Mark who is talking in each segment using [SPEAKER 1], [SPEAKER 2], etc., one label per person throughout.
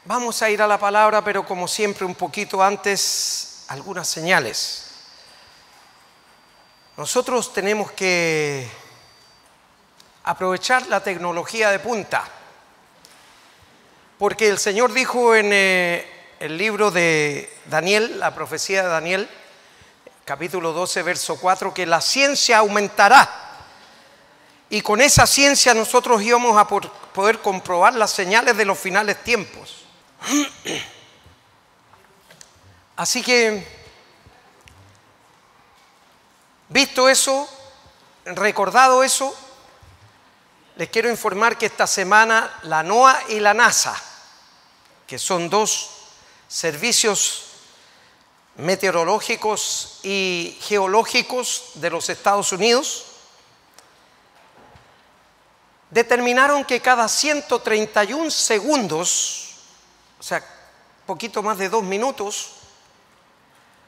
[SPEAKER 1] Vamos a ir a la palabra, pero como siempre un poquito antes, algunas señales. Nosotros tenemos que aprovechar la tecnología de punta, porque el Señor dijo en el libro de Daniel, la profecía de Daniel, capítulo 12, verso 4, que la ciencia aumentará. Y con esa ciencia nosotros íbamos a poder comprobar las señales de los finales tiempos. Así que, visto eso, recordado eso, les quiero informar que esta semana la NOAA y la NASA, que son dos servicios meteorológicos y geológicos de los Estados Unidos, determinaron que cada 131 segundos, o sea, poquito más de 2 minutos,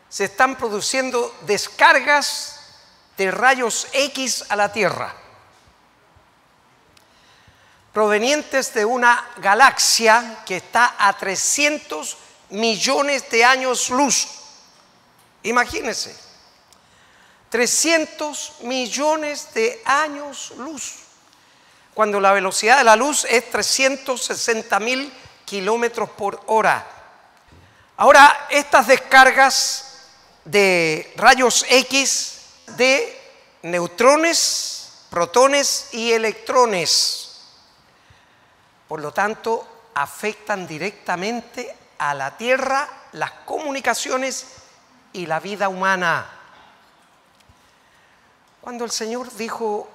[SPEAKER 1] se están produciendo descargas de rayos X a la Tierra, provenientes de una galaxia que está a 300 millones de años luz. Imagínense, 300 millones de años luz, cuando la velocidad de la luz es 360.000 kilómetros por hora. Ahora, estas descargas de rayos X de neutrones, protones y electrones, por lo tanto, afectan directamente a la Tierra, las comunicaciones y la vida humana. Cuando el Señor dijo,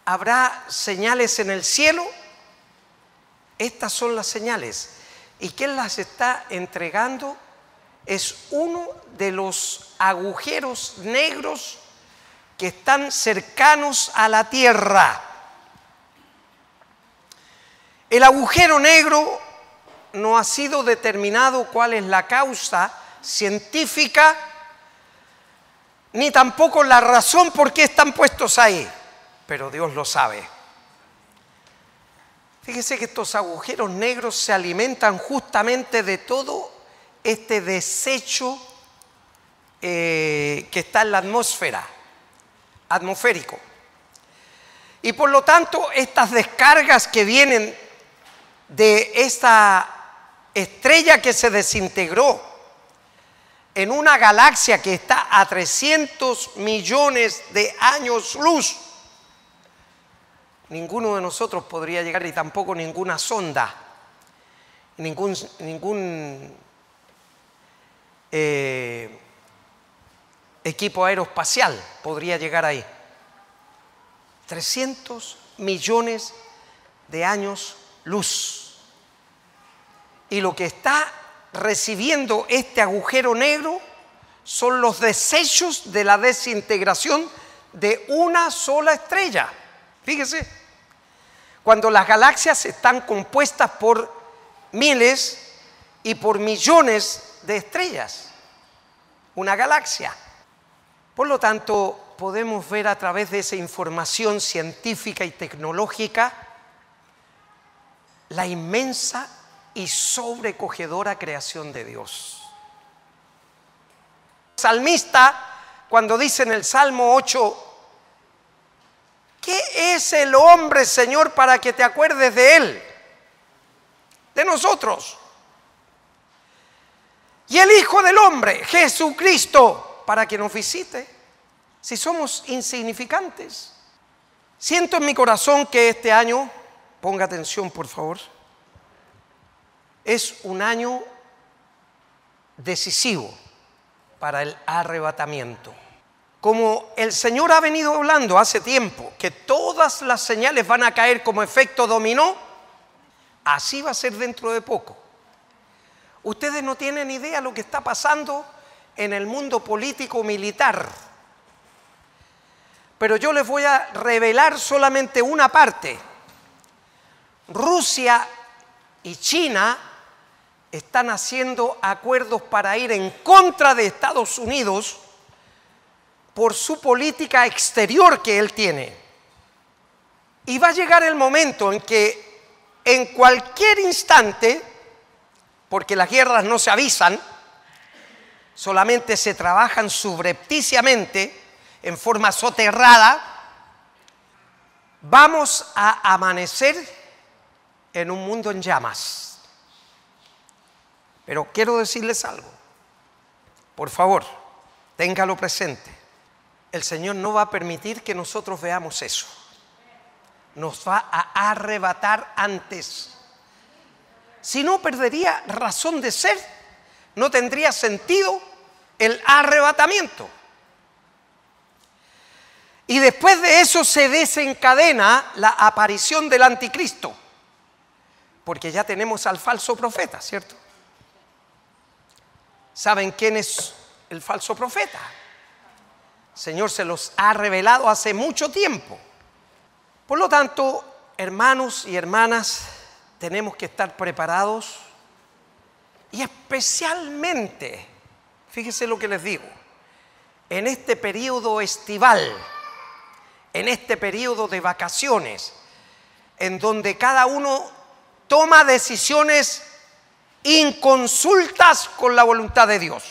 [SPEAKER 1] habrá señales en el cielo, estas son las señales. ¿Y quién las está entregando? Es uno de los agujeros negros que están cercanos a la Tierra. El agujero negro no ha sido determinado cuál es la causa científica, ni tampoco la razón por qué están puestos ahí, pero Dios lo sabe. Fíjese que estos agujeros negros se alimentan justamente de todo este desecho que está en la atmósfera, atmosférico. Y por lo tanto, estas descargas que vienen de esta estrella que se desintegró en una galaxia que está a 300 millones de años luz, ninguno de nosotros podría llegar, y tampoco ninguna sonda, ningún equipo aeroespacial podría llegar ahí. 300 millones de años luz. Y lo que está recibiendo este agujero negro son los desechos de la desintegración de una sola estrella. Fíjese, cuando las galaxias están compuestas por miles y por millones de estrellas, una galaxia. Por lo tanto, podemos ver a través de esa información científica y tecnológica la inmensa y sobrecogedora creación de Dios. El salmista, cuando dice en el Salmo 8, ¿qué es el hombre, Señor, para que te acuerdes de él? De nosotros. Y el Hijo del Hombre, Jesucristo, para que nos visite, si somos insignificantes. Siento en mi corazón que este año, ponga atención por favor, es un año decisivo para el arrebatamiento. Como el Señor ha venido hablando hace tiempo, que todas las señales van a caer como efecto dominó, así va a ser dentro de poco. Ustedes no tienen idea lo que está pasando en el mundo político militar, pero yo les voy a revelar solamente una parte. Rusia y China están haciendo acuerdos para ir en contra de Estados Unidos por su política exterior que él tiene. Y va a llegar el momento en que en cualquier instante, porque las guerras no se avisan, solamente se trabajan subrepticiamente, en forma soterrada, vamos a amanecer en un mundo en llamas. Pero quiero decirles algo, por favor, téngalo presente. El Señor no va a permitir que nosotros veamos eso. Nos va a arrebatar antes. Si no, perdería razón de ser, no tendría sentido el arrebatamiento. Y después de eso se desencadena la aparición del anticristo, porque ya tenemos al falso profeta, ¿cierto? ¿Saben quién es el falso profeta? El Señor se los ha revelado hace mucho tiempo. Por lo tanto, hermanos y hermanas, tenemos que estar preparados y especialmente, fíjense lo que les digo, en este periodo estival, en este periodo de vacaciones, en donde cada uno toma decisiones inconsultas con la voluntad de Dios.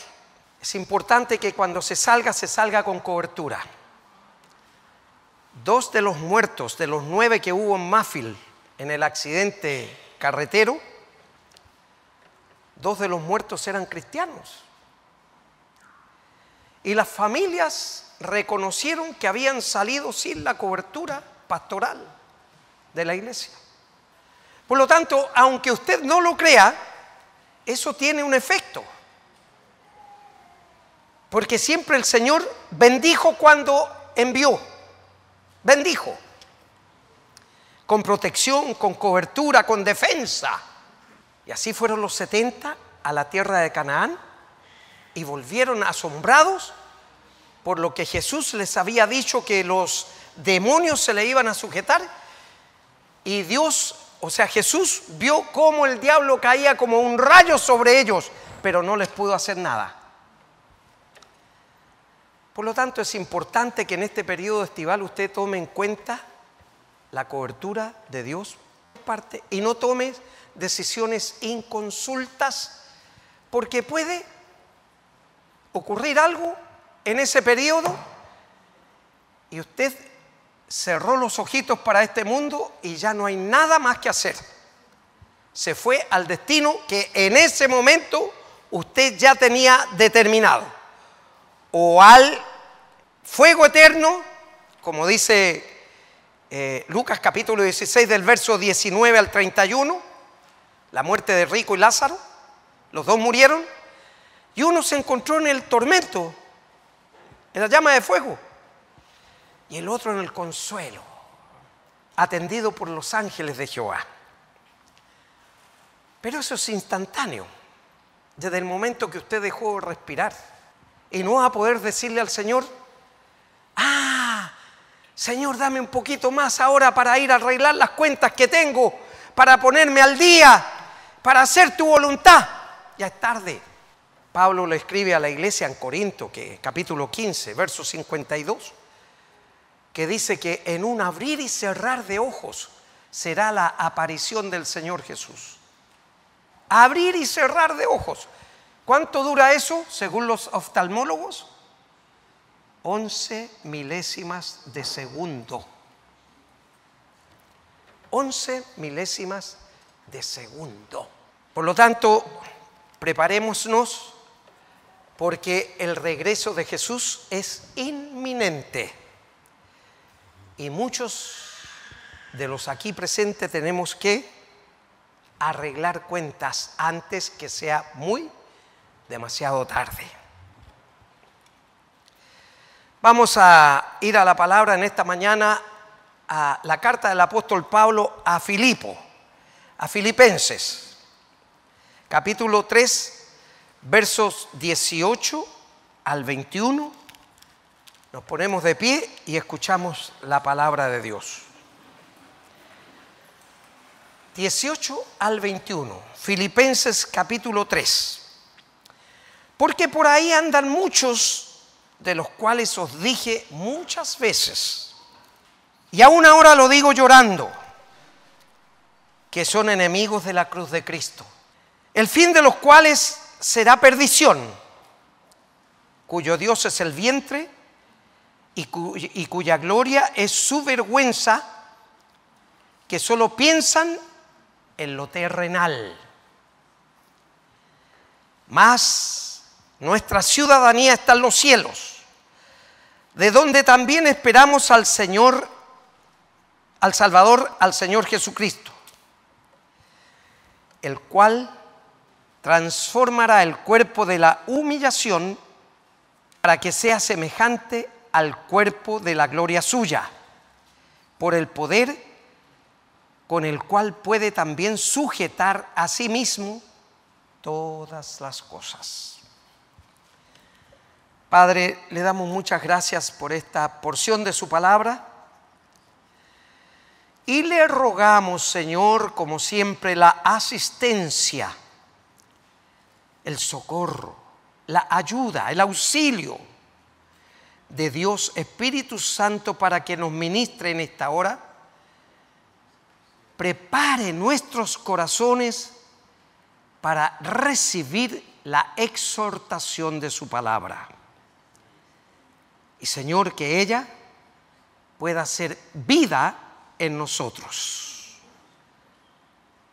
[SPEAKER 1] Es importante que cuando se salga con cobertura. 2 de los muertos, de los 9 que hubo en Mafil en el accidente carretero, 2 de los muertos eran cristianos. Y las familias reconocieron que habían salido sin la cobertura pastoral de la iglesia. Por lo tanto, aunque usted no lo crea, eso tiene un efecto. Porque siempre el Señor bendijo cuando envió. Bendijo. Con protección, con cobertura, con defensa. Y así fueron los 70 a la tierra de Canaán y volvieron asombrados por lo que Jesús les había dicho, que los demonios se le iban a sujetar. Y Dios, o sea, Jesús vio cómo el diablo caía como un rayo sobre ellos, pero no les pudo hacer nada. Por lo tanto, es importante que en este periodo estival usted tome en cuenta la cobertura de Dios y no tome decisiones inconsultas, porque puede ocurrir algo en ese periodo y usted cerró los ojitos para este mundo y ya no hay nada más que hacer. Se fue al destino que en ese momento usted ya tenía determinado, o al fuego eterno, como dice Lucas capítulo 16 del verso 19 al 31, la muerte de Rico y Lázaro, los dos murieron y uno se encontró en el tormento, en la llama de fuego, y el otro en el consuelo, atendido por los ángeles de Jehová. Pero eso es instantáneo, desde el momento que usted dejó de respirar, y no va a poder decirle al Señor: Señor, dame un poquito más ahora para ir a arreglar las cuentas que tengo, para ponerme al día, para hacer tu voluntad. Ya es tarde. Pablo le escribe a la iglesia en Corinto, que capítulo 15, verso 52, que dice que en un abrir y cerrar de ojos será la aparición del Señor Jesús. Abrir y cerrar de ojos. ¿Cuánto dura eso, según los oftalmólogos? 11 milésimas de segundo. 11 milésimas de segundo. Por lo tanto, preparémonos, porque el regreso de Jesús es inminente. Y muchos de los aquí presentes tenemos que arreglar cuentas antes que sea demasiado tarde. Vamos a ir a la palabra en esta mañana, a la carta del apóstol Pablo a Filipenses, capítulo 3, versos 18 al 21. Nos ponemos de pie y escuchamos la palabra de Dios. 18 al 21, Filipenses capítulo 3. Porque por ahí andan muchos, de los cuales os dije muchas veces, y aún ahora lo digo llorando, que son enemigos de la cruz de Cristo, el fin de los cuales será perdición, cuyo Dios es el vientre y cuya gloria es su vergüenza, que solo piensan en lo terrenal. Mas nuestra ciudadanía está en los cielos, de donde también esperamos al Señor, al Salvador, al Señor Jesucristo, el cual transformará el cuerpo de la humillación para que sea semejante al cuerpo de la gloria suya, por el poder con el cual puede también sujetar a sí mismo todas las cosas. Padre, le damos muchas gracias por esta porción de su palabra y le rogamos, Señor, como siempre, la asistencia, el socorro, la ayuda, el auxilio de Dios Espíritu Santo para que nos ministre en esta hora. Prepare nuestros corazones para recibir la exhortación de su palabra. Y Señor, que ella pueda ser vida en nosotros.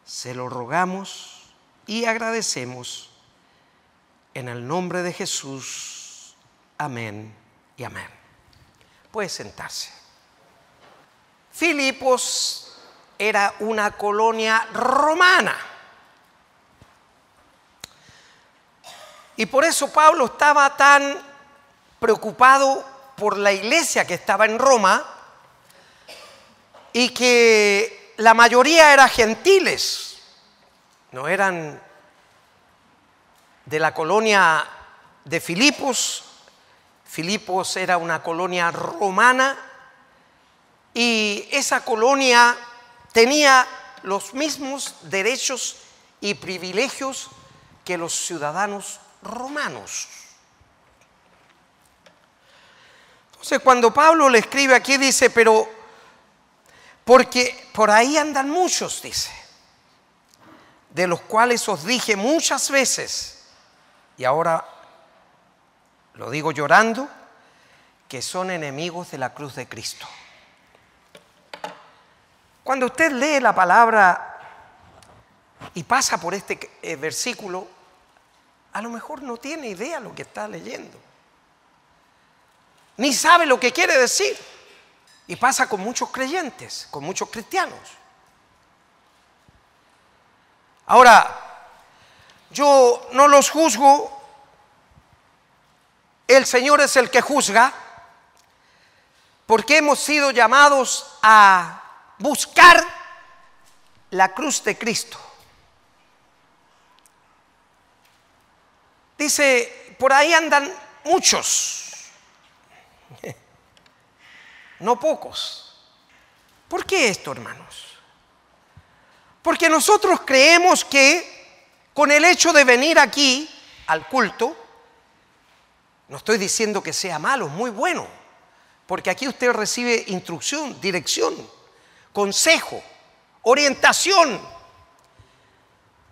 [SPEAKER 1] Se lo rogamos y agradecemos en el nombre de Jesús. Amén y amén. Puede sentarse. Filipos era una colonia romana. Y por eso Pablo estaba tan preocupado por la iglesia que estaba en Roma y que la mayoría eran gentiles, no eran de la colonia de Filipos. Filipos era una colonia romana y esa colonia tenía los mismos derechos y privilegios que los ciudadanos romanos. Entonces, cuando Pablo le escribe aquí, dice, pero porque por ahí andan muchos, dice, de los cuales os dije muchas veces, y ahora lo digo llorando, que son enemigos de la cruz de Cristo. Cuando usted lee la palabra y pasa por este versículo, a lo mejor no tiene idea lo que está leyendo, ni sabe lo que quiere decir. Y pasa con muchos creyentes, con muchos cristianos. Ahora, yo no los juzgo, el Señor es el que juzga, porque hemos sido llamados a buscar la cruz de Cristo. Dice, por ahí andan muchos, no pocos. ¿Por qué esto, hermanos? Porque nosotros creemos que con el hecho de venir aquí al culto, no estoy diciendo que sea malo, es muy bueno, porque aquí usted recibe instrucción, dirección, consejo, orientación,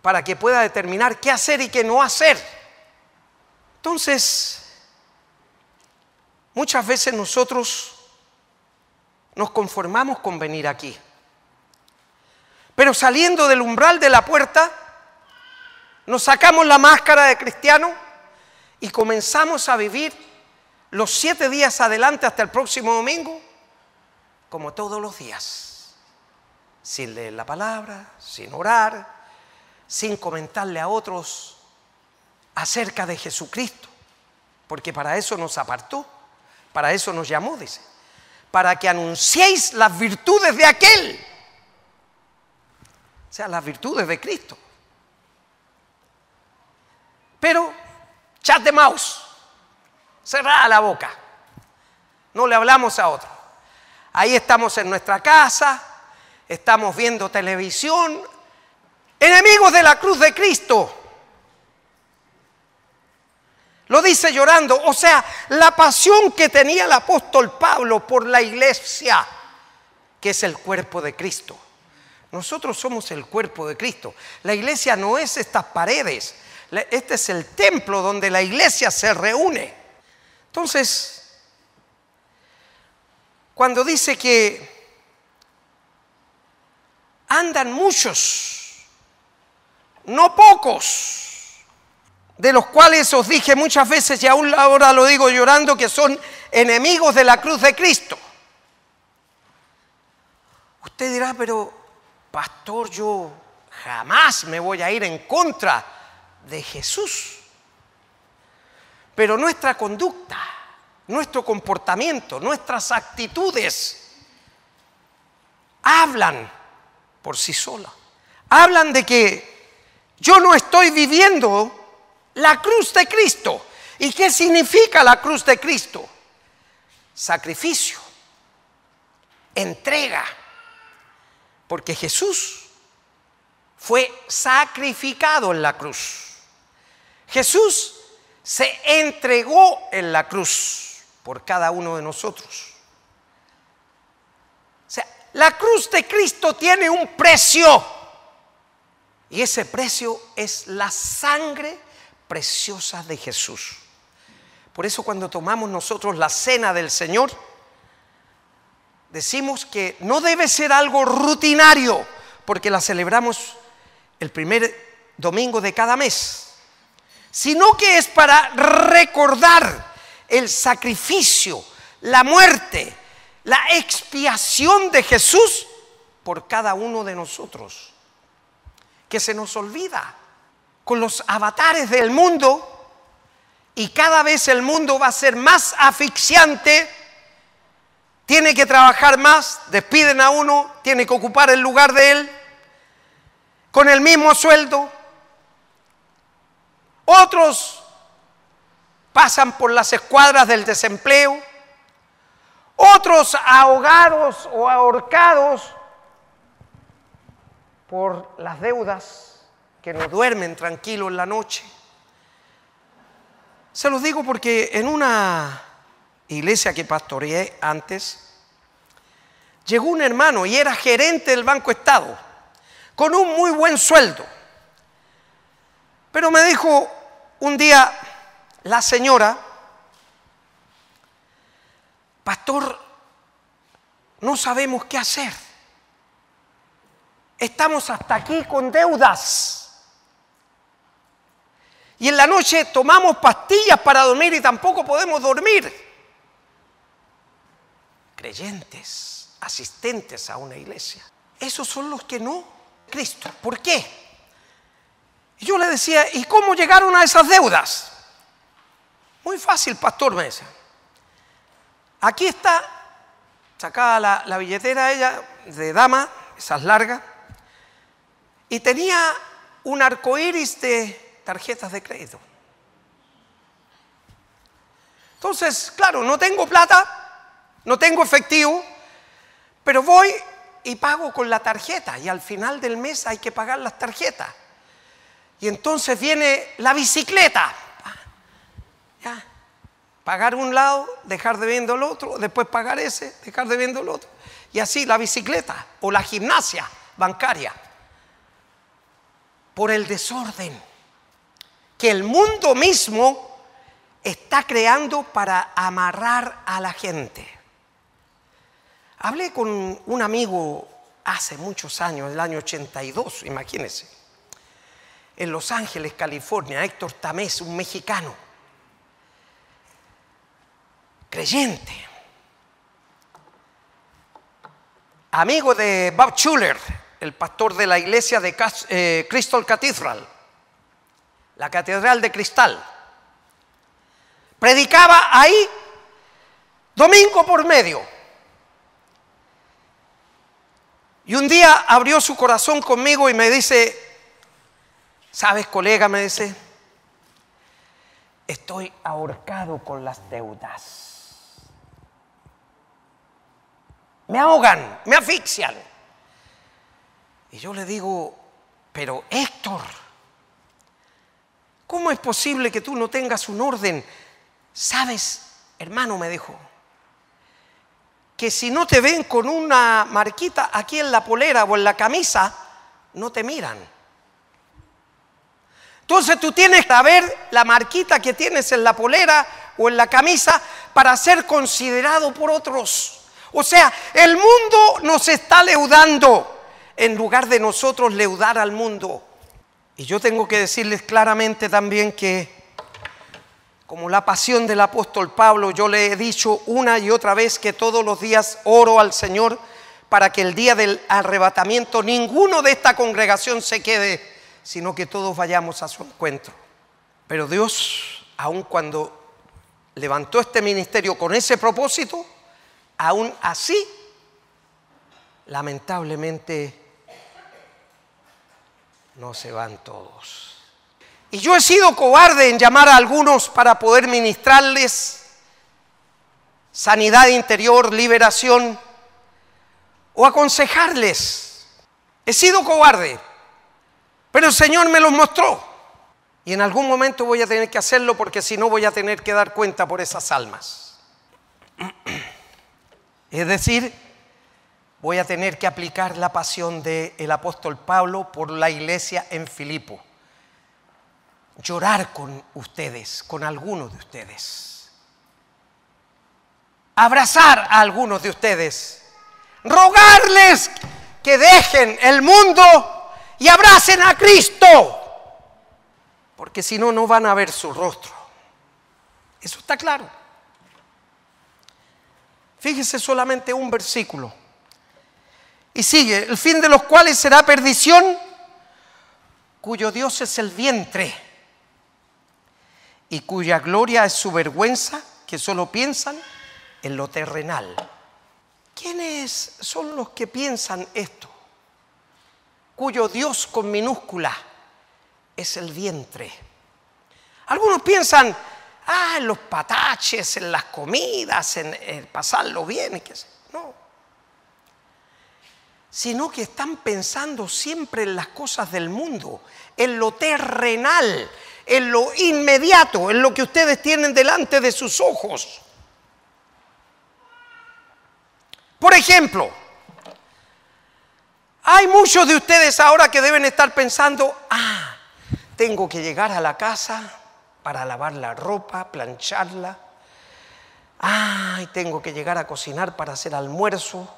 [SPEAKER 1] para que pueda determinar qué hacer y qué no hacer. Entonces, muchas veces nosotros nos conformamos con venir aquí, pero saliendo del umbral de la puerta, nos sacamos la máscara de cristiano y comenzamos a vivir los 7 días adelante hasta el próximo domingo, como todos los días, sin leer la palabra, sin orar, sin comentarle a otros acerca de Jesucristo, porque para eso nos apartó, para eso nos llamó, dice, para que anunciéis las virtudes de aquel, o sea, las virtudes de Cristo. Pero chat de mouse, cerrada la boca, no le hablamos a otro. Ahí estamos en nuestra casa, estamos viendo televisión, enemigos de la cruz de Cristo. Lo dice llorando, o sea, la pasión que tenía el apóstol Pablo por la iglesia, que es el cuerpo de Cristo. Nosotros somos el cuerpo de Cristo. La iglesia no es estas paredes. Este es el templo donde la iglesia se reúne. Entonces, cuando dice que andan muchos, no pocos, de los cuales os dije muchas veces y aún ahora lo digo llorando, que son enemigos de la cruz de Cristo. Usted dirá, pero pastor, yo jamás me voy a ir en contra de Jesús. Pero nuestra conducta, nuestro comportamiento, nuestras actitudes hablan por sí solas. Hablan de que yo no estoy viviendo la cruz de Cristo. ¿Y qué significa la cruz de Cristo? Sacrificio, entrega. Porque Jesús fue sacrificado en la cruz. Jesús se entregó en la cruz por cada uno de nosotros. O sea, la cruz de Cristo tiene un precio. Y ese precio es la sangre preciosa de Jesús. Por eso cuando tomamos nosotros la cena del Señor, decimos que no debe ser algo rutinario, porque la celebramos el primer domingo de cada mes, sino que es para recordar el sacrificio, la muerte, la expiación de Jesús por cada uno de nosotros, que se nos olvida con los avatares del mundo, y cada vez el mundo va a ser más asfixiante. Tiene que trabajar más, despiden a uno, tiene que ocupar el lugar de él, con el mismo sueldo. Otros pasan por las escuadras del desempleo, otros ahogados o ahorcados por las deudas, que no duermen tranquilos en la noche. Se los digo porque en una iglesia que pastoreé antes, llegó un hermano y era gerente del Banco Estado, con un muy buen sueldo. Pero me dijo un día la señora: pastor, no sabemos qué hacer. Estamos hasta aquí con deudas. Y en la noche tomamos pastillas para dormir y tampoco podemos dormir. Creyentes, asistentes a una iglesia. Esos son los que no Cristo. ¿Por qué? Y yo le decía, ¿y cómo llegaron a esas deudas? Muy fácil, pastor, me decía. Aquí está, sacaba la billetera ella de dama, esas largas, y tenía un arcoíris de tarjetas de crédito. Entonces, claro, no tengo plata, no tengo efectivo, pero voy y pago con la tarjeta, y al final del mes hay que pagar las tarjetas. Y entonces viene la bicicleta. Ya, pagar un lado, dejar debiendo el otro, después pagar ese, dejar debiendo el otro. Y así la bicicleta o la gimnasia bancaria. Por el desorden que el mundo mismo está creando para amarrar a la gente. Hablé con un amigo hace muchos años, el año 82, imagínense, en Los Ángeles, California, Héctor Tamés, un mexicano, creyente, amigo de Bob Schuller, el pastor de la iglesia de Crystal Cathedral, la catedral de cristal. Predicaba ahí domingo por medio. Y un día abrió su corazón conmigo y me dice: ¿sabes, colega? Me dice, estoy ahorcado con las deudas. Me ahogan, me asfixian. Y yo le digo, pero Héctor, ¿cómo es posible que tú no tengas un orden? ¿Sabes, hermano? Me dijo, que si no te ven con una marquita aquí en la polera o en la camisa, no te miran. Entonces tú tienes que ver la marquita que tienes en la polera o en la camisa para ser considerado por otros. O sea, el mundo nos está leudando en lugar de nosotros leudar al mundo. Y yo tengo que decirles claramente también que, como la pasión del apóstol Pablo, yo le he dicho una y otra vez que todos los días oro al Señor para que el día del arrebatamiento ninguno de esta congregación se quede, sino que todos vayamos a su encuentro. Pero Dios, aun cuando levantó este ministerio con ese propósito, aún así, lamentablemente, no se van todos. Y yo he sido cobarde en llamar a algunos para poder ministrarles sanidad interior, liberación o aconsejarles. He sido cobarde, pero el Señor me los mostró. Y en algún momento voy a tener que hacerlo porque si no voy a tener que dar cuenta por esas almas. Es decir, voy a tener que aplicar la pasión del apóstol Pablo por la iglesia en Filipo. Llorar con ustedes, con algunos de ustedes. Abrazar a algunos de ustedes. Rogarles que dejen el mundo y abracen a Cristo. Porque si no, no van a ver su rostro. Eso está claro. Fíjese solamente un versículo. Y sigue, el fin de los cuales será perdición, cuyo Dios es el vientre, y cuya gloria es su vergüenza, que solo piensan en lo terrenal. ¿Quiénes son los que piensan esto? Cuyo Dios con minúscula es el vientre. Algunos piensan, en los pataches, en las comidas, en pasarlo bien. No. Sino que están pensando siempre en las cosas del mundo, en lo terrenal, en lo inmediato, en lo que ustedes tienen delante de sus ojos. Por ejemplo, hay muchos de ustedes ahora que deben estar pensando, tengo que llegar a la casa para lavar la ropa, plancharla. Tengo que llegar a cocinar para hacer almuerzo.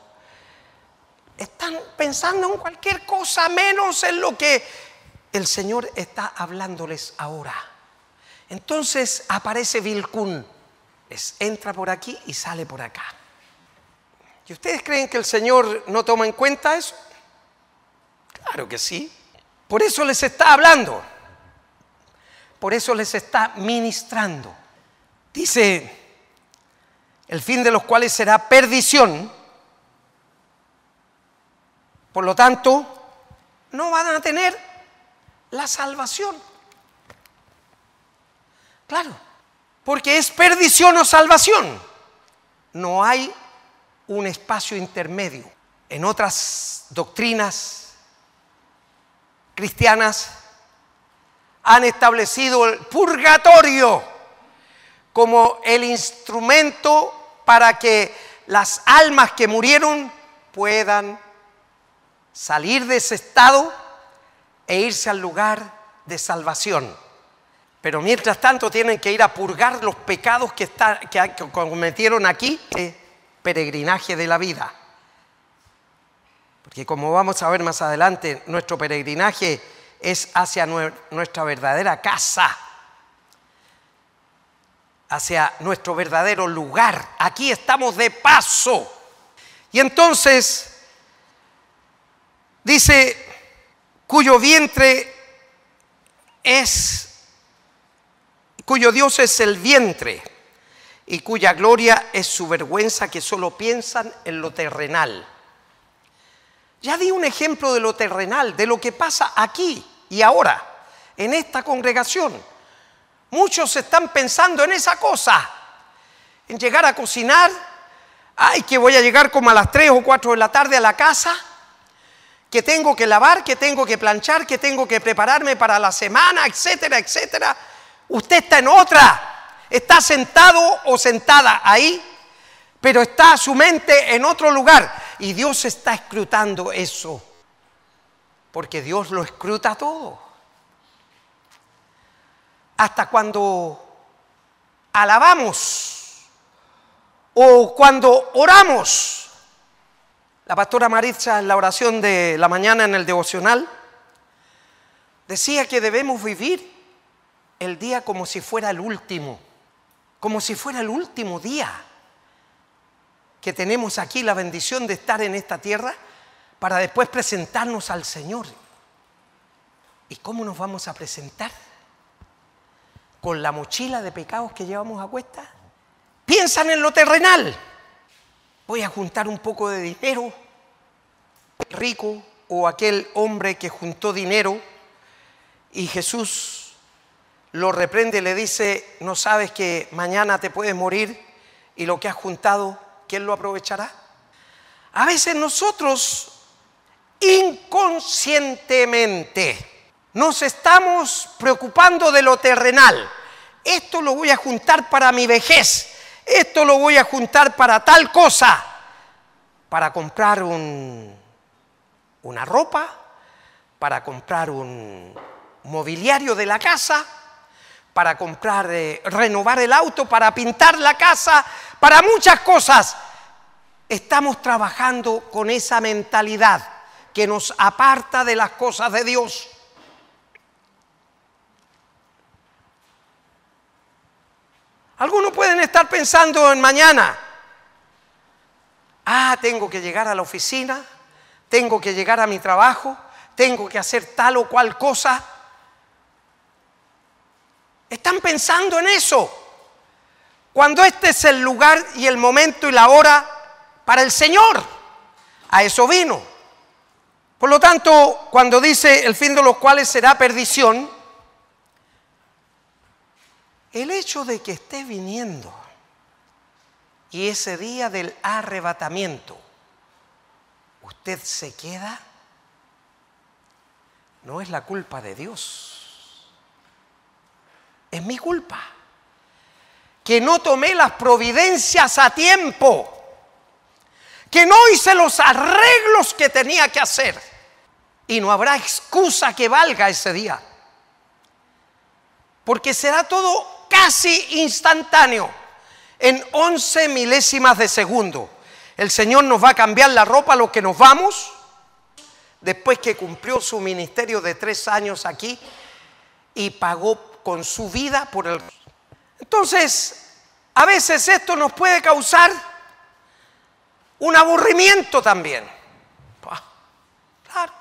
[SPEAKER 1] Están pensando en cualquier cosa menos en lo que el Señor está hablándoles ahora. Entonces aparece Vilcún, les entra por aquí y sale por acá. ¿Y ustedes creen que el Señor no toma en cuenta eso? Claro que sí. Por eso les está hablando. Por eso les está ministrando. Dice, el fin de los cuales será perdición. Por lo tanto, no van a tener la salvación. Claro, porque es perdición o salvación. No hay un espacio intermedio. En otras doctrinas cristianas han establecido el purgatorio como el instrumento para que las almas que murieron puedan salir de ese estado e irse al lugar de salvación. Pero mientras tanto tienen que ir a purgar los pecados que cometieron aquí, peregrinaje de la vida. Porque como vamos a ver más adelante, nuestro peregrinaje es hacia nuestra verdadera casa, hacia nuestro verdadero lugar. Aquí estamos de paso. Y entonces dice, cuyo vientre cuyo Dios es el vientre y cuya gloria es su vergüenza, que solo piensan en lo terrenal. Ya di un ejemplo de lo terrenal, de lo que pasa aquí y ahora, en esta congregación. Muchos están pensando en esa cosa, en llegar a cocinar. Que voy a llegar como a las 3 o 4 de la tarde a la casa, que tengo que lavar, que tengo que planchar, que tengo que prepararme para la semana, etcétera, etcétera. Usted está en otra, está sentado o sentada ahí pero está su mente en otro lugar. Y Dios está escrutando eso, porque Dios lo escruta todo. Hasta cuando alabamos o cuando oramos. La pastora Maritza, en la oración de la mañana en el devocional, decía que debemos vivir el día como si fuera el último, como si fuera el último día que tenemos aquí la bendición de estar en esta tierra para después presentarnos al Señor. ¿Y cómo nos vamos a presentar? ¿Con la mochila de pecados que llevamos a cuesta? Piensan en lo terrenal. Voy a juntar un poco de dinero, rico, o aquel hombre que juntó dinero y Jesús lo reprende y le dice: ¿no sabes que mañana te puedes morir y lo que has juntado, quién lo aprovechará? A veces nosotros inconscientemente nos estamos preocupando de lo terrenal. Esto lo voy a juntar para mi vejez, esto lo voy a juntar para tal cosa, para comprar una ropa, para comprar un mobiliario de la casa, para comprar, renovar el auto, para pintar la casa, para muchas cosas. Estamos trabajando con esa mentalidad que nos aparta de las cosas de Dios. Algunos pueden estar pensando en mañana. Tengo que llegar a la oficina, tengo que llegar a mi trabajo, tengo que hacer tal o cual cosa. Están pensando en eso, cuando este es el lugar y el momento y la hora para el Señor. A eso vino. Por lo tanto, cuando dice el fin de los cuales será perdición, el hecho de que esté viniendo y ese día del arrebatamiento usted se queda, no es la culpa de Dios, es mi culpa, que no tomé las providencias a tiempo, que no hice los arreglos que tenía que hacer, y no habrá excusa que valga ese día, porque será todo casi instantáneo. En 11 milésimas de segundo, el Señor nos va a cambiar la ropa a los que nos vamos, después que cumplió su ministerio de 3 años aquí y pagó con su vida por el... Entonces, a veces esto nos puede causar un aburrimiento también. Claro.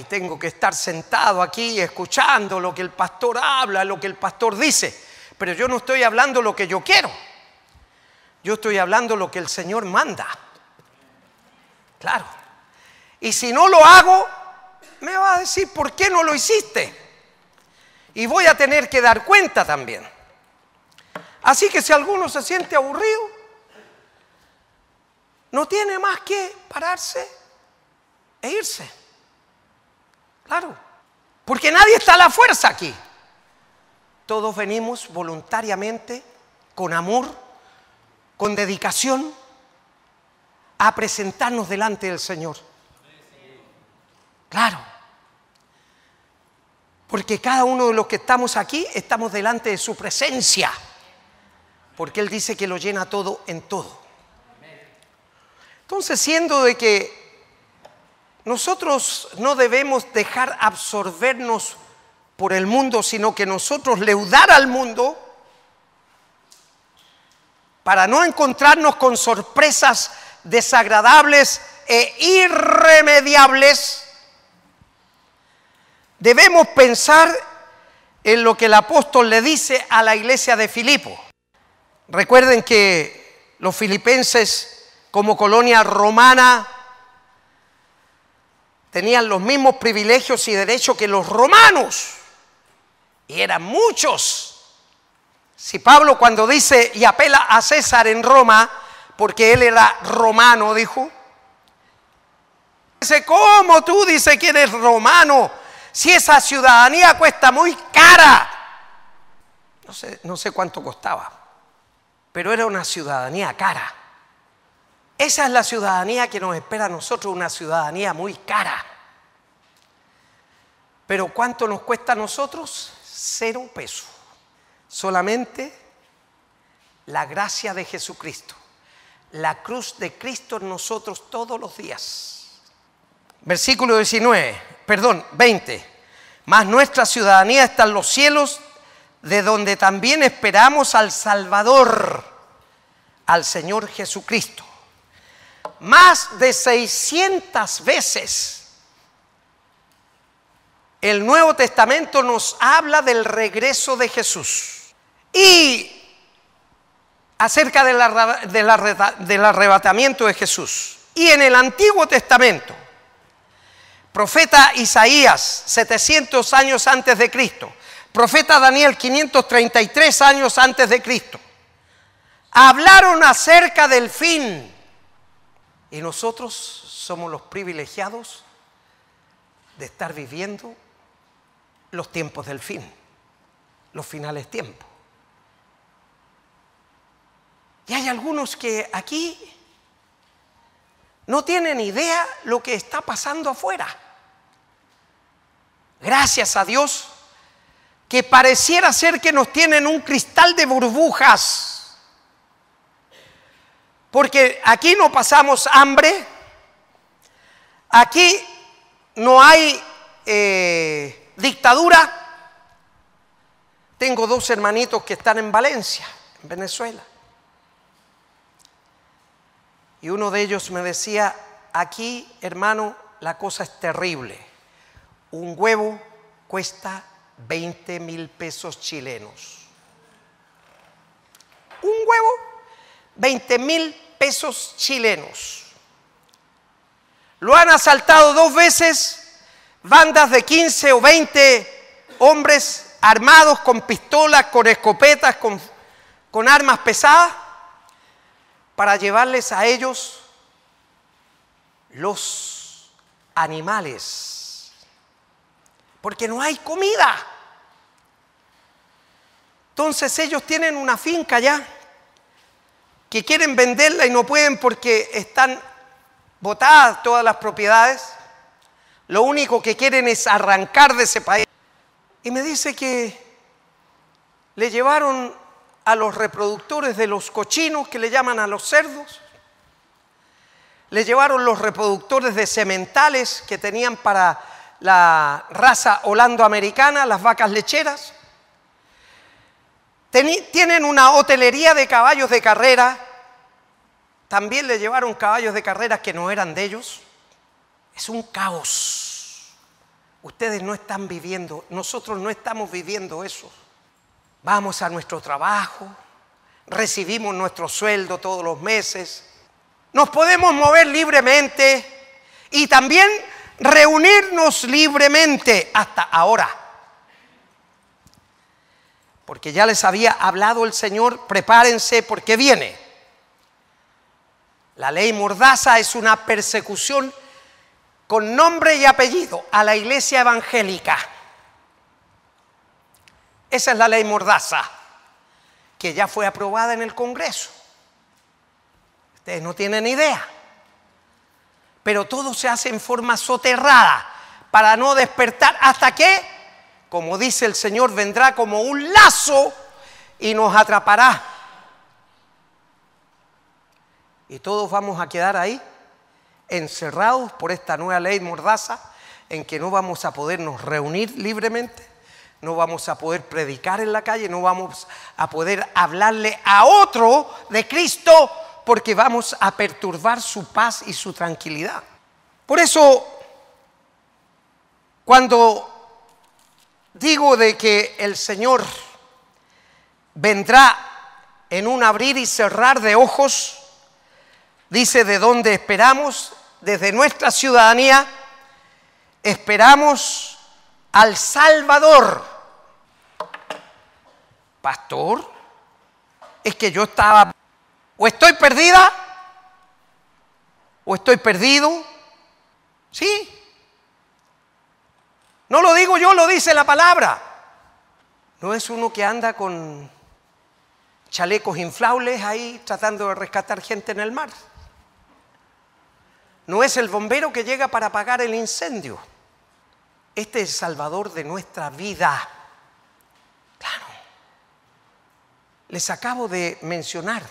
[SPEAKER 1] Tengo que estar sentado aquí escuchando lo que el pastor habla, lo que el pastor dice. Pero yo no estoy hablando lo que yo quiero. Yo estoy hablando lo que el Señor manda. Claro. Y si no lo hago, me va a decir, ¿por qué no lo hiciste? Y voy a tener que dar cuenta también. Así que si alguno se siente aburrido, no tiene más que pararse e irse. Claro. Porque nadie está a la fuerza aquí. Todos venimos voluntariamente, con amor, con dedicación, a presentarnos delante del Señor. Claro. Porque cada uno de los que estamos aquí, estamos delante de su presencia. Porque Él dice que lo llena todo en todo. Entonces, siendo de que nosotros no debemos dejar absorbernos por el mundo, sino que nosotros leudar al mundo para no encontrarnos con sorpresas desagradables e irremediables, debemos pensar en lo que el apóstol le dice a la iglesia de Filipo. Recuerden que los filipenses, como colonia romana, tenían los mismos privilegios y derechos que los romanos. Y eran muchos. Si Pablo, cuando dice y apela a César en Roma, porque él era romano, dijo, dice, ¿cómo tú dices que eres romano si esa ciudadanía cuesta muy cara? No sé cuánto costaba. pero era una ciudadanía cara. Esa es la ciudadanía que nos espera a nosotros, una ciudadanía muy cara. Pero ¿cuánto nos cuesta a nosotros? 0 pesos. Solamente la gracia de Jesucristo. La cruz de Cristo en nosotros todos los días. Versículo 20. Mas nuestra ciudadanía está en los cielos, de donde también esperamos al Salvador, al Señor Jesucristo. Más de 600 veces el Nuevo Testamento nos habla del regreso de Jesús y acerca del arrebatamiento de Jesús. Y en el Antiguo Testamento, profeta Isaías, 700 años antes de Cristo, profeta Daniel, 533 años antes de Cristo, hablaron acerca del fin. Y nosotros somos los privilegiados de estar viviendo los tiempos del fin, los finales tiempos. Y hay algunos que aquí no tienen idea lo que está pasando afuera. Gracias a Dios que pareciera ser que nos tienen un cristal de burbujas. Porque aquí no pasamos hambre, aquí no hay dictadura. Tengo 2 hermanitos que están en Valencia, en Venezuela. Y uno de ellos me decía, aquí, hermano, la cosa es terrible. Un huevo cuesta 20,000 pesos chilenos. Un huevo, 20,000 pesos chilenos. Lo han asaltado 2 veces, bandas de 15 o 20 hombres armados con pistolas, con escopetas, con armas pesadas, para llevarles a ellos los animales, porque no hay comida. Entonces ellos tienen una finca allá que quieren venderla y no pueden porque están botadas todas las propiedades. Lo único que quieren es arrancar de ese país. Y me dice que le llevaron a los reproductores de los cochinos, que le llaman a los cerdos. Le llevaron los reproductores de sementales que tenían para la raza holando-americana, las vacas lecheras. Tienen una hotelería de caballos de carrera. También le llevaron caballos de carrera que no eran de ellos. Es un caos. Ustedes no están viviendo, nosotros no estamos viviendo eso. Vamos a nuestro trabajo, recibimos nuestro sueldo todos los meses, nos podemos mover libremente y también reunirnos libremente hasta ahora. Porque ya les había hablado el Señor, prepárense porque viene. La ley Mordaza es una persecución con nombre y apellido a la iglesia evangélica. Esa es la ley Mordaza, que ya fue aprobada en el Congreso. Ustedes no tienen idea. Pero todo se hace en forma soterrada para no despertar hasta que, como dice el Señor, vendrá como un lazo y nos atrapará. Y todos vamos a quedar ahí, encerrados por esta nueva ley Mordaza, en que no vamos a podernos reunir libremente, no vamos a poder predicar en la calle, no vamos a poder hablarle a otro de Cristo, porque vamos a perturbar su paz y su tranquilidad. Por eso, cuando digo de que el Señor vendrá en un abrir y cerrar de ojos, dice de dónde esperamos, desde nuestra ciudadanía, esperamos al Salvador. Pastor, es que yo estaba, o estoy perdida, o estoy perdido. Sí. No lo digo yo, lo dice la palabra. No es uno que anda con chalecos inflables ahí tratando de rescatar gente en el mar. No es el bombero que llega para apagar el incendio. Este es el Salvador de nuestra vida. Claro. Les acabo de mencionar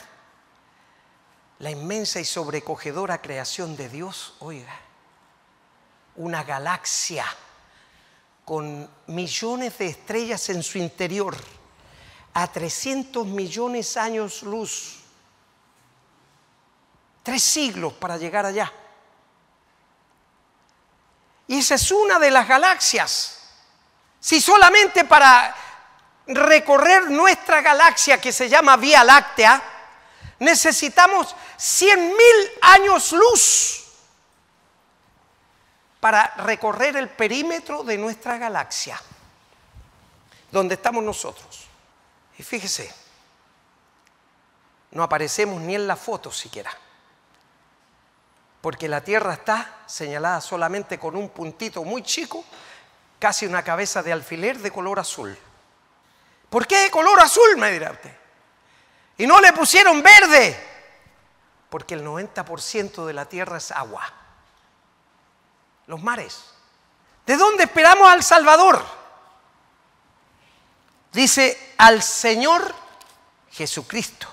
[SPEAKER 1] la inmensa y sobrecogedora creación de Dios. Oiga, una galaxia con millones de estrellas en su interior, a 300 millones de años luz. 3 siglos para llegar allá. Y esa es una de las galaxias. Si solamente para recorrer nuestra galaxia, que se llama Vía Láctea, necesitamos 100.000 años luz para recorrer el perímetro de nuestra galaxia, donde estamos nosotros. Y fíjese, no aparecemos ni en la foto siquiera, porque la Tierra está señalada solamente con un puntito muy chico, casi una cabeza de alfiler de color azul. ¿Por qué de color azul?, me dirá usted. Y no le pusieron verde, porque el 90% de la Tierra es agua. Los mares. ¿De dónde esperamos al Salvador? Dice, al Señor Jesucristo.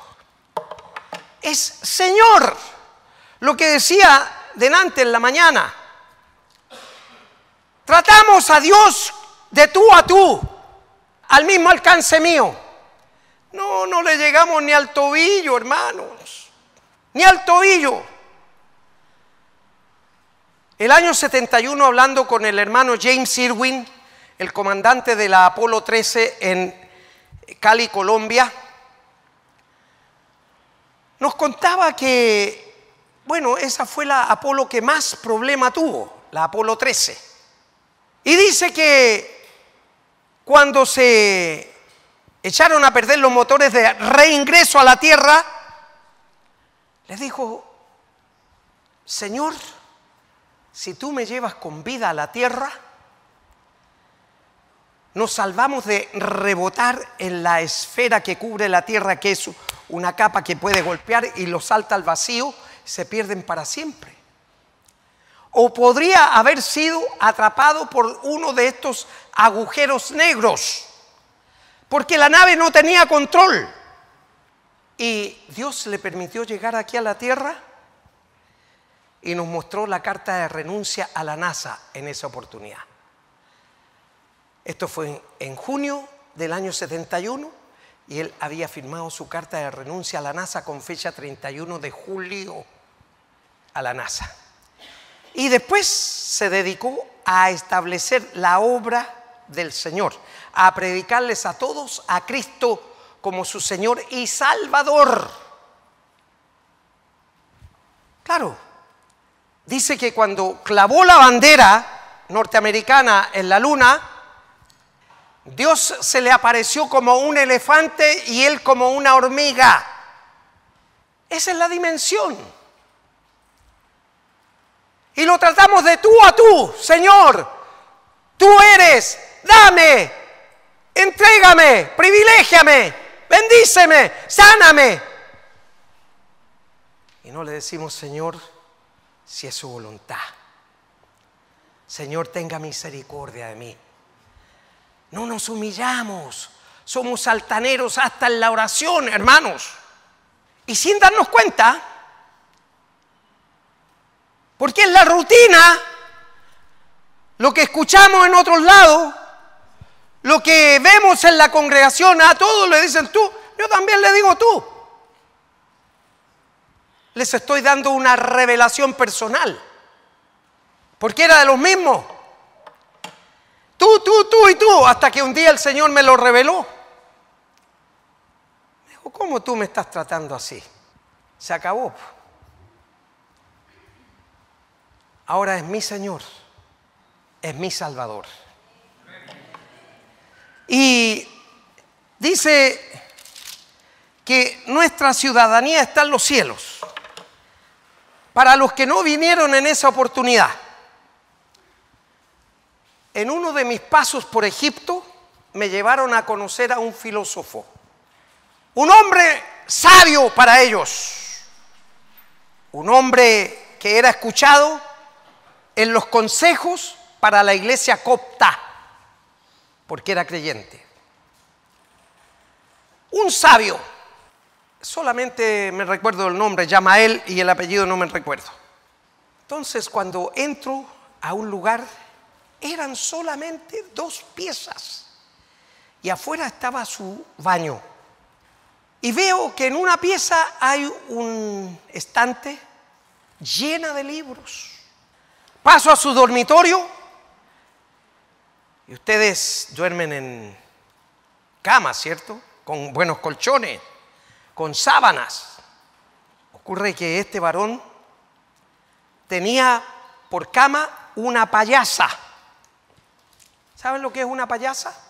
[SPEAKER 1] Es Señor. Lo que decía delante en la mañana. Tratamos a Dios de tú a tú, al mismo alcance mío. No le llegamos ni al tobillo, hermanos. Ni al tobillo. El año 71, hablando con el hermano James Irwin, el comandante de la Apolo 13 en Cali, Colombia, nos contaba que, bueno, esa fue la Apolo que más problema tuvo, la Apolo 13. Y dice que cuando se echaron a perder los motores de reingreso a la Tierra, les dijo, Señor, si tú me llevas con vida a la Tierra, nos salvamos de rebotar en la esfera que cubre la Tierra, que es una capa que puede golpear y lo salta al vacío, se pierden para siempre. O podría haber sido atrapado por uno de estos agujeros negros, porque la nave no tenía control. Y Dios le permitió llegar aquí a la Tierra y nos mostró la carta de renuncia a la NASA en esa oportunidad. Esto fue en junio del año 71 y él había firmado su carta de renuncia a la NASA con fecha 31 de julio a la NASA. Y después se dedicó a establecer la obra del Señor, a predicarles a todos a Cristo como su Señor y Salvador. Claro, dice que cuando clavó la bandera norteamericana en la luna, Dios se le apareció como un elefante y él como una hormiga. Esa es la dimensión. Y lo tratamos de tú a tú, Señor. Tú eres, dame, entrégame, privilégiame, bendíceme, sáname. Y no le decimos, Señor, si es su voluntad. Señor, tenga misericordia de mí. No nos humillamos, somos altaneros hasta en la oración, hermanos. Y sin darnos cuenta, porque es la rutina, lo que escuchamos en otros lados, lo que vemos en la congregación, a todos le dicen tú, yo también le digo tú. Les estoy dando una revelación personal, porque era de los mismos. Tú y tú, hasta que un día el Señor me lo reveló. Me dijo, ¿cómo tú me estás tratando así? Se acabó. Ahora es mi Señor, es mi Salvador. Y dice que nuestra ciudadanía está en los cielos. Para los que no vinieron en esa oportunidad, en uno de mis pasos por Egipto me llevaron a conocer a un filósofo Un hombre sabio para ellos, un hombre que era escuchado en los consejos para la iglesia copta, porque era creyente. Un sabio, solamente me recuerdo el nombre, Yamael, y el apellido no me recuerdo. Entonces, cuando entro a un lugar, eran solamente 2 piezas y afuera estaba su baño. Y veo que en una pieza hay un estante llena de libros. Paso a su dormitorio y ustedes duermen en cama, ¿cierto? Con buenos colchones, con sábanas. Ocurre que este varón tenía por cama una payasa. ¿Saben lo que es una payasa?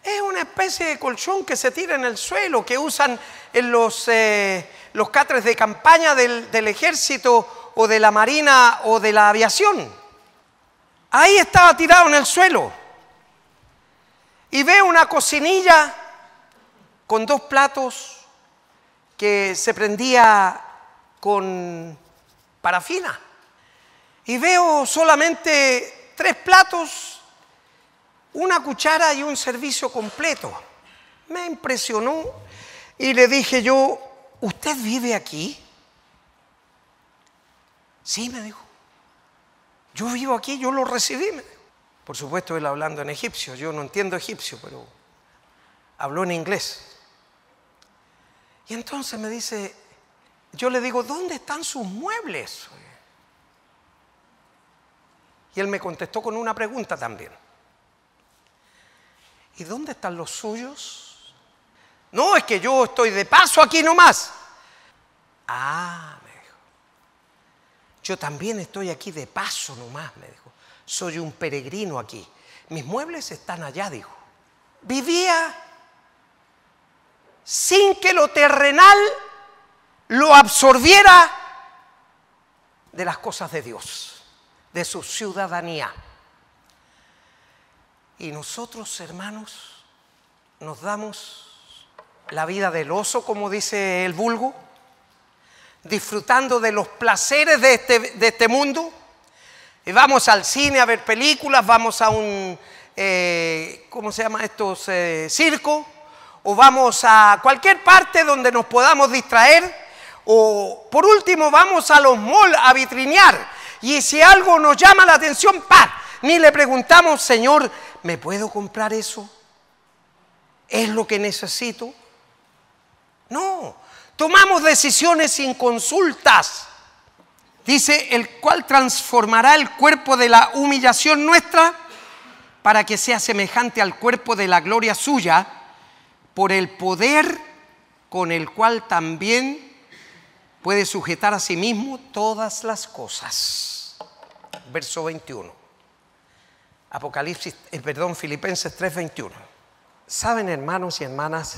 [SPEAKER 1] Es una especie de colchón que se tira en el suelo, que usan en los catres de campaña del ejército o de la marina o de la aviación. Ahí estaba tirado en el suelo. Y veo una cocinilla con 2 platos que se prendía con parafina. Y veo solamente 3 platos, una cuchara y un servicio completo. Me impresionó y le dije yo, ¿usted vive aquí? Sí, me dijo. Yo vivo aquí, yo lo recibí, me dijo. Por supuesto, él hablando en egipcio. Yo no entiendo egipcio, pero habló en inglés. Y entonces me dice, yo le digo, ¿dónde están sus muebles? Y él me contestó con una pregunta también. ¿Y dónde están los suyos? No, es que yo estoy de paso aquí nomás. Ah, me dijo. Yo también estoy aquí de paso nomás, me dijo. Soy un peregrino aquí. Mis muebles están allá, dijo. Vivía sin que lo terrenal lo absorbiera de las cosas de Dios, de su ciudadanía. Y nosotros, hermanos, nos damos la vida del oso, como dice el vulgo, disfrutando de los placeres de este mundo. Y vamos al cine a ver películas, vamos a un, ¿cómo se llama estos? Circo, o vamos a cualquier parte donde nos podamos distraer, o por último vamos a los malls a vitrinear. Y si algo nos llama la atención, ¡pam! Ni le preguntamos, Señor, ¿me puedo comprar eso? ¿Es lo que necesito? No, tomamos decisiones sin consultas. Dice, el cual transformará el cuerpo de la humillación nuestra para que sea semejante al cuerpo de la gloria suya, por el poder con el cual también puede sujetar a sí mismo todas las cosas. Verso 21. Filipenses 3:21. Saben, hermanos y hermanas,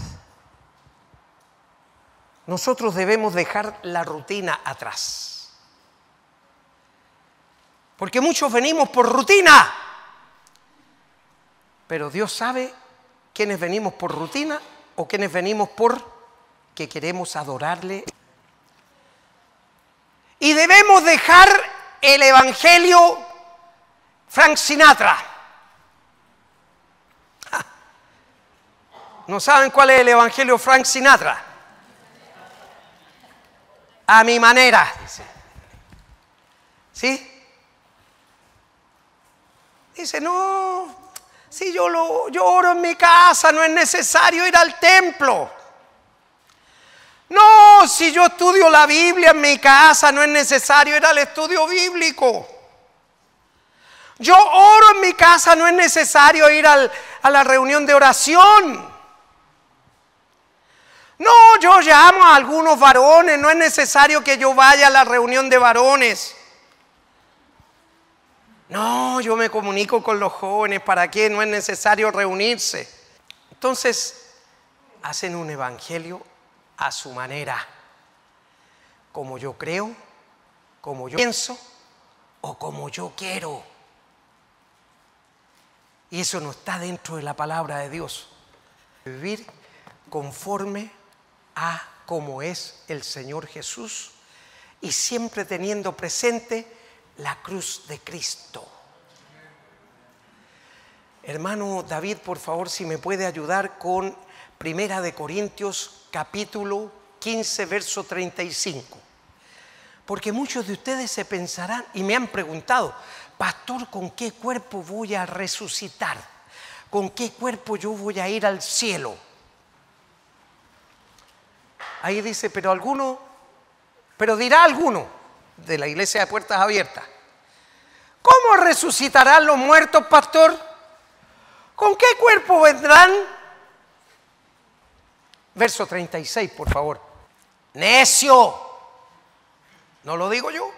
[SPEAKER 1] nosotros debemos dejar la rutina atrás. Porque muchos venimos por rutina. Pero Dios sabe quiénes venimos por rutina o quiénes venimos por que queremos adorarle. Y debemos dejar el evangelio Frank Sinatra. ¿No saben cuál es el evangelio Frank Sinatra? A mi manera, dice. ¿Sí? Dice, no, si yo oro en mi casa, no es necesario ir al templo. No, si yo estudio la Biblia en mi casa, no es necesario ir al estudio bíblico. Yo oro en mi casa, no es necesario ir a la reunión de oración. No, yo llamo a algunos varones, no es necesario que yo vaya a la reunión de varones. No, yo me comunico con los jóvenes, ¿para qué? No es necesario reunirse. Entonces, hacen un evangelio a su manera, como yo creo, como yo pienso o como yo quiero. Y eso no está dentro de la palabra de Dios. Vivir conforme a cómo es el Señor Jesús y siempre teniendo presente la cruz de Cristo. Hermano David, por favor, si me puede ayudar con Primera de Corintios capítulo 15, verso 35. Porque muchos de ustedes se pensarán y me han preguntado: pastor, ¿con qué cuerpo voy a resucitar? ¿Con qué cuerpo yo voy a ir al cielo? Ahí dice, pero dirá alguno de la iglesia de Puertas Abiertas: ¿cómo resucitarán los muertos, pastor? ¿Con qué cuerpo vendrán? Verso 36, por favor. Necio. ¿No lo digo yo?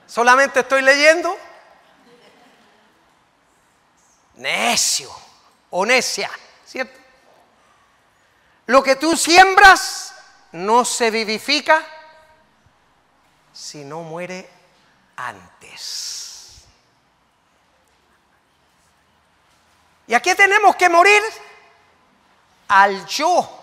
[SPEAKER 1] ¿Solamente estoy leyendo? Necio o necia, ¿cierto? Lo que tú siembras no se vivifica si no muere antes. ¿Y a qué tenemos que morir? Al yo.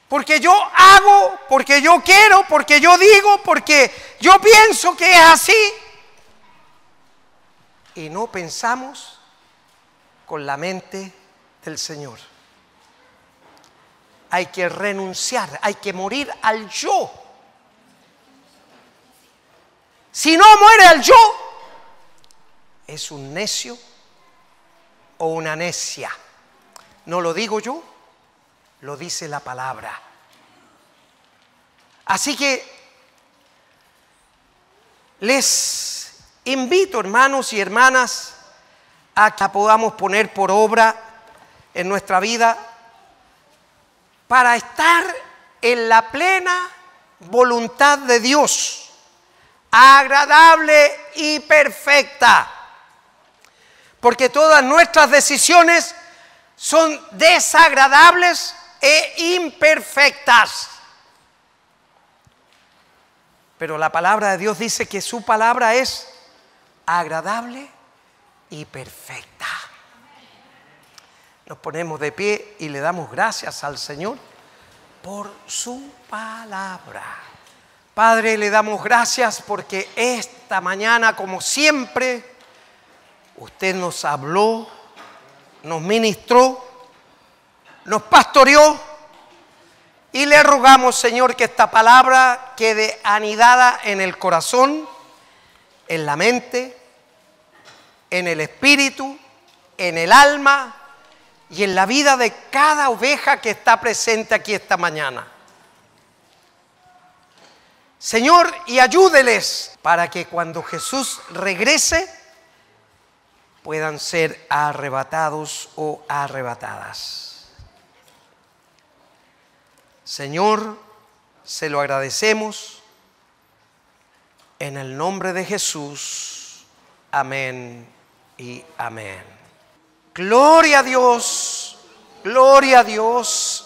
[SPEAKER 1] Porque yo hago, porque yo quiero, porque yo digo, porque yo pienso que es así. Y no pensamos con la mente del Señor. Hay que renunciar, hay que morir al yo. Si no muere al yo, es un necio o una necia. No lo digo yo, lo dice la palabra. Así que les invito, hermanos y hermanas, a que la podamos poner por obra en nuestra vida para estar en la plena voluntad de Dios, agradable y perfecta. Porque todas nuestras decisiones son desagradables e imperfectas. Pero la palabra de Dios dice que su palabra es agradable y perfecta. Nos ponemos de pie y le damos gracias al Señor por su palabra. Padre, le damos gracias porque esta mañana, como siempre, usted nos habló, nos ministró, nos pastoreó, y le rogamos, Señor, que esta palabra quede anidada en el corazón, en la mente, en el espíritu, en el alma y en la vida de cada oveja que está presente aquí esta mañana. Señor, y ayúdeles para que cuando Jesús regrese puedan ser arrebatados o arrebatadas. Señor, se lo agradecemos en el nombre de Jesús. Amén y amén. Gloria a Dios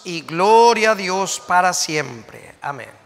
[SPEAKER 1] y gloria a Dios para siempre. Amén.